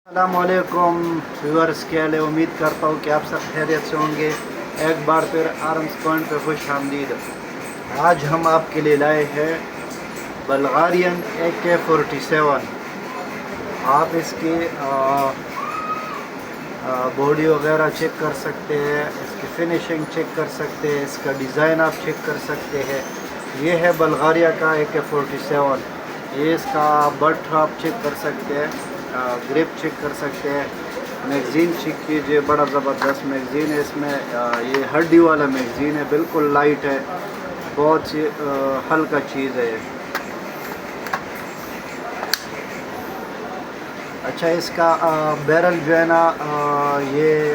السلام علیکم ویورز، کیا حال ہے؟ امید کرتا ہوں کہ آپ سب خیریت سے ہوں گے۔ ایک بار پھر آرمز پوائنٹ پہ خوش آمدید۔ آج ہم آپ کے لیے لائے ہیں بلغارین AK-47۔ آپ اس کی باڈی وغیرہ چیک کر سکتے ہیں، اس کی فنیشنگ چیک کر سکتے ہیں، اس کا ڈیزائن آپ چیک کر سکتے ہیں۔ یہ ہے بلغاریہ کا AK-47۔ یہ اس کا بٹ آپ چیک کر سکتے ہیں، گریپ چیک کر سکتے ہیں، میگزین چیک کیجئے۔ بڑا زبردست میگزین ہے اس میں۔ یہ ہڈی والا میگزین ہے، بالکل لائٹ ہے، بہت سی ہلکا چیز ہے یہ۔ اچھا، اس کا بیرل جو ہے نا، یہ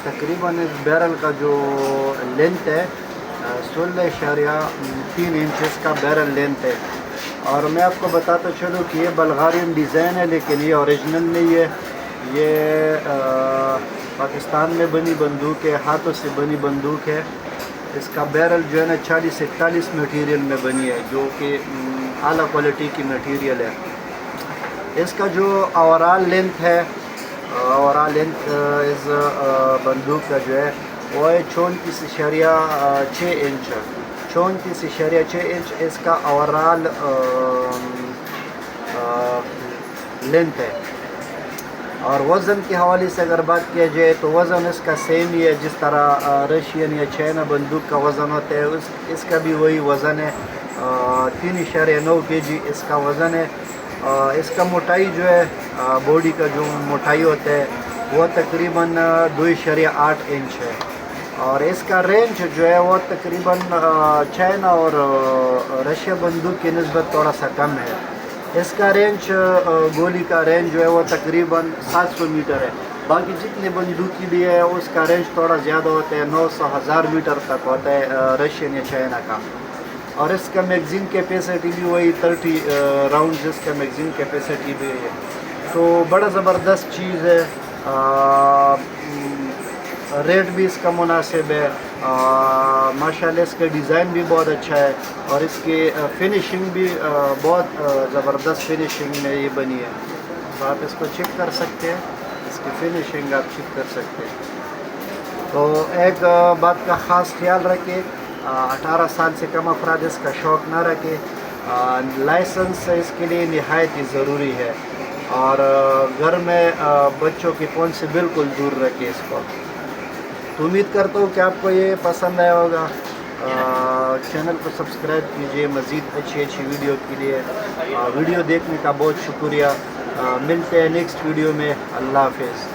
تقریباً اس بیرل کا جو لینتھ ہے 16.3 انچز کا بیرل لینتھ ہے۔ اور میں آپ کو بتاتا چلوں کہ یہ بلغارین ڈیزائن ہے، لیکن یہ اوریجنل نہیں ہے۔ یہ پاکستان میں بنی بندوق ہے، ہاتھوں سے بنی بندوق ہے۔ اس کا بیرل جو ہے نا 40-41 میٹیریل میں بنی ہے، جو کہ اعلیٰ کوالٹی کی میٹیریل ہے۔ اس کا جو اوورال لینتھ ہے، اوورال لینتھ اس بندوق کا جو ہے وہ ہے 34.6 انچ۔ 34.6 انچ اس کا اوورال لینتھ ہے۔ اور وزن کے حوالے سے اگر بات کیا جائے تو وزن اس کا سیم ہی ہے، جس طرح رشین یا چائنا بندوق کا وزن ہوتا ہے، اس کا بھی وہی وزن ہے۔ 3.9 kg اس کا وزن ہے۔ اس کا موٹائی جو ہے، باڈی کا جو موٹائی ہوتا ہے وہ تقریباً 2.8 انچ ہے۔ اور اس کا رینج جو ہے وہ تقریباً چائنا اور رشیا بندوق کی نسبت تھوڑا سا کم ہے۔ اس کا رینج، گولی کا رینج جو ہے وہ تقریباً 700 میٹر ہے۔ باقی جتنے بندوقی بھی ہے اس کا رینج تھوڑا زیادہ ہوتا ہے، 900-1000 میٹر تک ہوتا ہے رشین یا چائنا کا۔ اور اس کا میگزین کیپیسٹی بھی وہی 30 راؤنڈز اس کا میگزین کیپیسٹی بھی ہے۔ تو بڑا زبردست چیز ہے۔ ریٹ بھی اس کا مناسب ہے۔ ماشاءاللہ اس کا ڈیزائن بھی بہت اچھا ہے، اور اس کی فنیشنگ بھی بہت زبردست فنیشنگ میں یہ بنی ہے۔ تو آپ اس کو چیک کر سکتے ہیں، اس کی فنیشنگ آپ چیک کر سکتے ہیں۔ تو ایک بات کا خاص خیال رکھیں، 18 سال سے کم افراد اس کا شوق نہ رکھیں۔ لائسنس اس کے لیے نہایت ہی ضروری ہے، اور گھر میں بچوں کے فون سے بالکل دور رکھیں اس کو۔ تو امید کرتا ہوں کہ آپ کو یہ پسند آیا ہوگا۔ چینل کو سبسکرائب کیجئے مزید اچھی ویڈیو کے لیے۔ ویڈیو دیکھنے کا بہت شکریہ۔ ملتے ہیں نیکسٹ ویڈیو میں۔ اللہ حافظ۔